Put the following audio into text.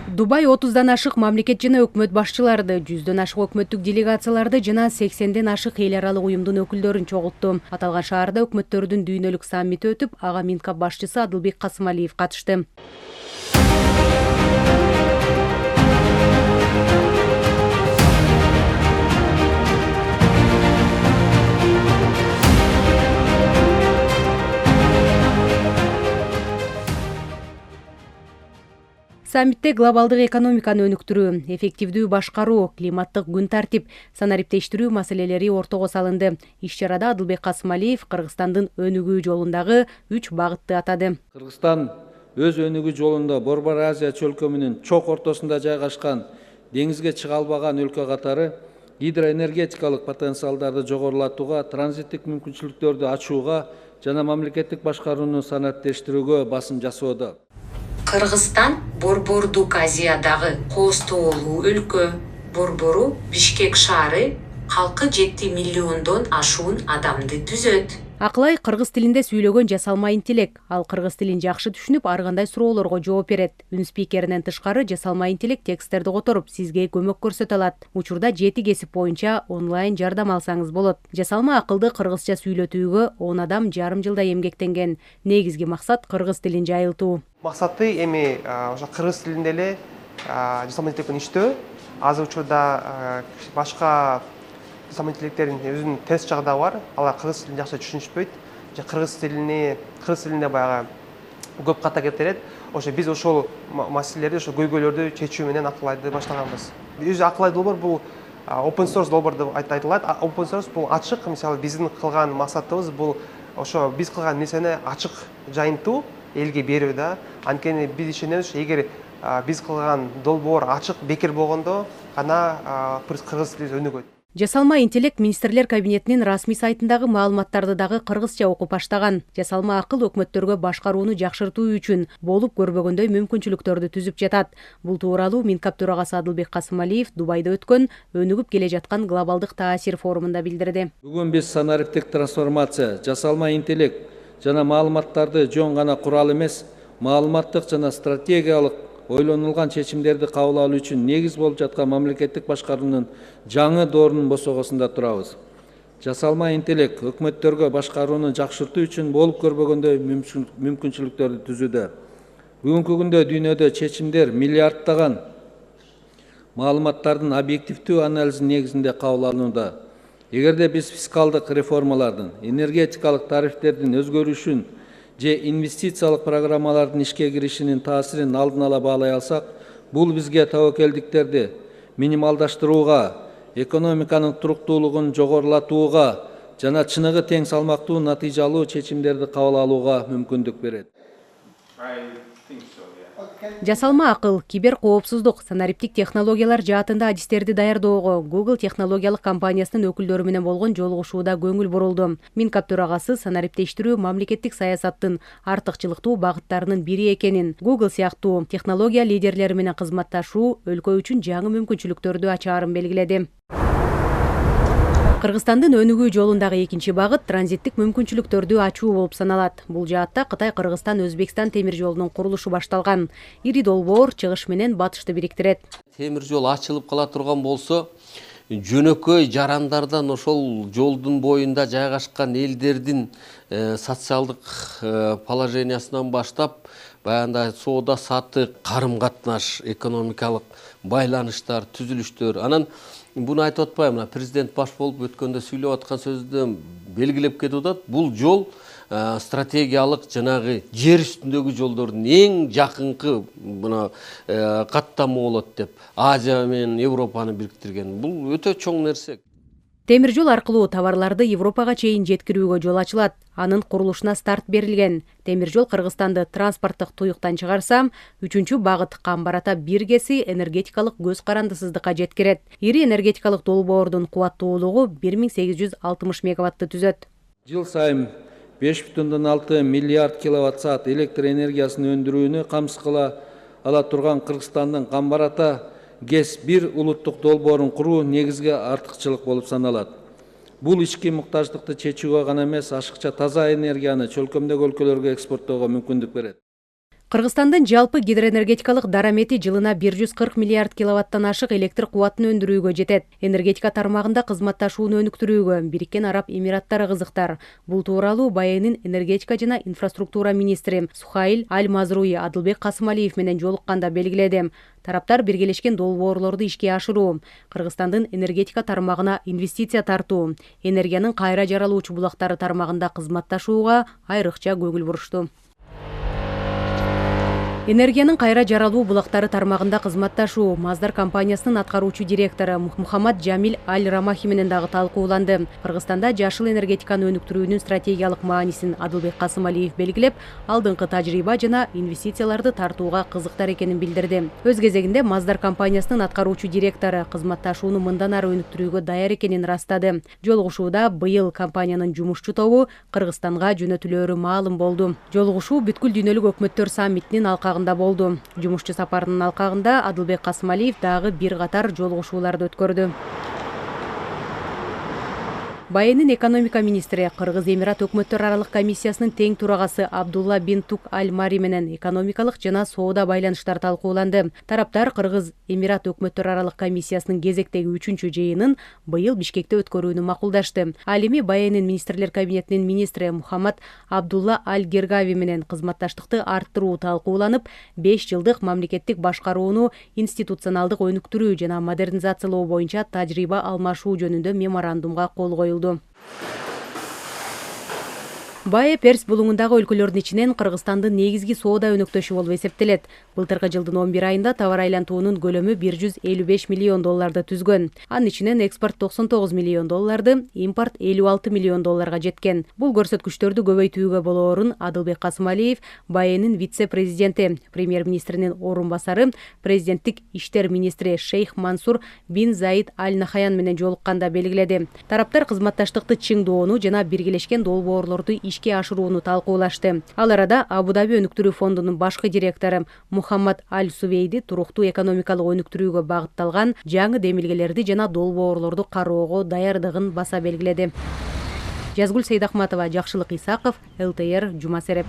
Дубай 30дан ашык мамлекет жана өкмөт башчыларды, 100дөн ашык өкмөттүк делегацияларды жана 80ден ашык эл аралык уюмдун өкүлдөрүн чогултту. Аталган шаарда өкмөттөрдүн дүйнөлүк саммити өтүп, ага Минкап башчысы Адылбек Касымалиев катышты. Саммитте глобалдык экономиканы өнүктүрүү, эффективдүү башкаруу, климаттык күн тартип, санариптештирүү маселелери ортого салынды. Иш-чарада Адылбек Касымалиев Кыргызстандын өнүгүү жолундагы 3 багытты атады. Кыргызстан өз өнүгүү жолунда Борбор Азия чөлкөмүнүн чок ортосунда жайгашкан, деңизге чыга албаган өлкө катары гидроэнергетикалык потенциалдарды жогорулатууга, транзиттик мүмкүнчүлүктөрдү ачууга жана мамлекеттик башкарууну санариптештирүүгө басым жасоодо. Кыргызстан Борбордук Азиядагы коостоолуу өлкө. Борбору Бишкек шаары халкы 7 миллиондон ашуун адамды түзөт. Акылай кыргыз тилинде сүйлөгөн жасалма интеллект. Ал кыргыз тилин жакшы түшүнүп, ар кандай суроолорго жооп берет. Үн спикеринен тышкары жасалма интеллект тексттерди которуп, сизге көмөк көрсөтө алат. Учурда 7 кесип боюнча онлайн жардам алсаңыз болот. Жасалма акылды кыргызча сүйлөтүүгө 10 адам жарым жылда эмгектенген. Негизги максат кыргыз тилин жайылтуу. Максаты эми ошо кыргыз тилинде эле жасалма интеллектин иштөө. Азыр учурда башка жасалма интеллекттердин өзүнүн тест жагы да бар. Алар кыргыз тилин жакшы түшүнүшпөйт. Кыргыз тилинде баягы көп ката кетирет. Ошо биз ошол маселелерди, ошо көйгөйлөрдү чечүү менен акылайды баштаганбыз. Өзү акылай долбоор бул open source долбоор деп айтылат. Open source бул ачык. Мисалы биздин кылган максатыбыз бул ошо биз кылган нерсени ачык жайынтуу, элге берүү да. Анткени биз ишенебиз, эгер биз кылган долбоор ачык бекер болгондо гана кыргыз тили өнүгөт. Жасалма интеллект министрлер кабинетинин расмий сайтындагы маалыматтарды дагы кыргызча окуп баштаган. Жасалма акыл өкмөттөргө башкарууну жакшыртуу үчүн болуп көрбөгөндөй мүмкүнчүлүктөрдү түзүп жатат. Бул тууралуу Минкап төрагасы Адылбек Касымалиев Дубайда өткөн өнүгүп келе жаткан глобалдык таасир форумунда билдирди. Бүгүн биз санариптик трансформация, жасалма интеллект жана маалыматтарды жөн гана курал эмес, маалыматтык жана стратегиялык ойлонулган чечимдерди кабыл алуу үчүн негиз болуп жаткан мамлекеттик башкаруунун жаңы доорунун босогосунда турабыз. Жасалма интеллект өкмөттөргө башкарууну жакшыртуу үчүн болуп көрбөгөндөй мүмкүнчүлүктөрдү түзүүдө. Бүгүнкү күндө дүйнөдө чечимдер миллиарддаган маалыматтардын объективдүү анализин негизинде кабыл алынууда. Эгерде биз фискалдык реформалардын, энергетикалык тарифтердин өзгөрүшүн же инвестициялык программалардын ишке киришинин таасирин алдын ала баалай алсак, бул бизге тобокелдиктерди минималдаштырууга, экономиканын туруктуулугун жогорулатууга жана чыныгы тең салмактуу натыйжалуу чечимдерди кабыл алууга мүмкүндүк берет. Жасалма акыл, кибер коопсуздук, санариптик технологиялар жаатында адистерди даярдоого Google технологиялык компаниясынын өкүлдөрү менен болгон жолугушууда көңүл бурулду. Минкап төрагасы санариптештирүү мамлекеттик саясаттын артыкчылыктуу багыттарынын бири экенин, Google сыяктуу технология лидерлери менен кызматташуу өлкө үчүн жаңы мүмкүнчүлүктөрдү ачаарын белгиледи. Кыргызстандын өнүгүү жолундагы экинчи багыт транзиттик мүмкүнчүлүктөрдү ачуу болуп саналат. Бул жаатта Кытай-Кыргызстан-Өзбекстан темир жолунун курулушу башталган. Ири долбоор чыгыш менен батышты бириктирет. Темир жол ачылып кала турган болсо, жөнөкөй жарандардан ошол жолдун боюнда жайгашкан элдердин социалдык положениясынан баштап, баягындай соода саттык, карым-катнаш, экономикалык байланыштар, түзүлүштөр. Анан буну айтып атпайм, президент баш болуп өткөндө сүйлөп аткан сөздө белгилеп кетип атат. Бул жол стратегиялык жанагы жер үстүндөгү жолдордун эң жакынкы каттамы болот деп. Азия менен Европаны бириктирген. Бул өтө чоң нерсе. Темир жол аркылуу товарларды Европага чейин жеткирүүгө жол ачылат. Анын курулушуна старт берилген. Темир жол Кыргызстанды транспорттук туюктан чыгарса, 3-чү багыт Камбар-Ата биргеси энергетикалык көз карандысыздыкка жеткирет. Ири энергетикалык долбоордун кубаттуулугу 1860 мегаватты түзөт. Жыл сайын 5,6 миллиард киловатт-саат электр энергиясын өндүрүүнү камсыз кыла ала турган Кыргызстандын Камбар-Ата ГЭС-1 улуттук долбоорун куруу негизги артыкчылык болуп саналат. Бул ички муктаждыкты чечүүгө гана эмес, ашыкча таза энергияны чөлкөмдөгү өлкөлөргө экспорттоого мүмкүндүк берет. Кыргызстандын жалпы гидроэнергетикалык дарамети жылына 140 миллиард киловаттан ашык электр кубатын өндүрүүгө жетет. Энергетика тармагында кызматташууну өнүктүрүүгө Бириккен Араб Эмираттары кызыктар. Бул тууралуу БАЭнин энергетика жана инфраструктура министри Сухаиль Аль-Мазруи Адылбек Касымалиев менен жолукканда белгиледи. Тараптар биргелешкен долбоорлорду ишке ашыруу, Кыргызстандын энергетика тармагына инвестиция тартуу, энергиянын кайра жаралуучу булактары тармагында кызматташууга айрыкча көңүл бурушту. Энергиянын кайра жаралуу булактары тармагында кызматташуу Маздар компаниясынын аткаруучу директору Мухаммад Джамиль Аль-Рамахи менен дагы талкууланды. Кыргызстанда жашыл энергетиканы өнүктүрүүнүн стратегиялык маанисин Адылбек Касымалиев белгилеп, алдыңкы тажрыйба жана инвестицияларды тартууга кызыктар экенин билдирди. Өз кезегинде Маздар компаниясынын аткаруучу директору кызматташууну мындан ары өнүктүрүүгө даяр экенин ырастады. Жолугушууда быйыл компаниянын жумушчу тобу Кыргызстанга жөнөтүлөөрү маалым болду. Жолугушуу бүткүл дүйнөлүк өкмөттөр саммитинин алкагында болду. Жумушчу сапарынын алкагында Адылбек Касымалиев дагы бир катар жолугушууларды өткөрдү. БАЭнин экономика министри Кыргыз Эмират өкмөттөр аралык комиссиясынын тең турагасы Абдулла бин Тук Аль-Мари менен экономикалык жана соода байланыштар талкууланды. Тараптар Кыргыз Эмират өкмөттөр аралык комиссиясынын кезектеги 3-чү жыйынын быйыл Бишкекте өткөрүүнү макулдашты. Ал эми БАЭнин министрлер кабинетинин министри Мухаммад Абдулла Аль-Гергави менен кызматташтыкты арттыруу талкууланып, 5 жылдык мамлекеттик башкарууну институционалдык өнүктүрүү жана модернизациялоо боюнча тажрыйба алмашуу жөнүндө меморандумга кол коюлду. БАЭ Перс булуңундагы өлкөлөрдүн ичинен Кыргызстандын негизги соода өнөктөшү болуп эсептелет. Былтыркы жылдын 11 айында товар айлантуунун көлөмү $155 миллион түзгөн. Анын ичинен экспорт $99 миллион, импорт $56 миллион жеткен. Бул көрсөткүчтөрдү көбөйтүүгө болоорун Адылбек Касымалиев БАЭнин вице-президенти, премьер-министринин орун басары, президенттик иштер министри Шейх Мансур бин Заид Аль-Нахаян менен жолукканда белгиледи. Тараптар кызматташтыкты чыңдоону жана биргелешкен долбоорлорду ишке ашырууну талкуулашты. Ал арада Абу-Даби өнүктүрүү фондунун башкы директору Мухаммад Аль-Сувейди туруктуу экономикалык өнүктүрүүгө багытталган жаңы демилгелерди жана долбоорлорду кароого даярдыгын баса белгиледи. Жазгүл Сейдахматова, Жакшылык Исаков, ЛТР, Жума Сереп.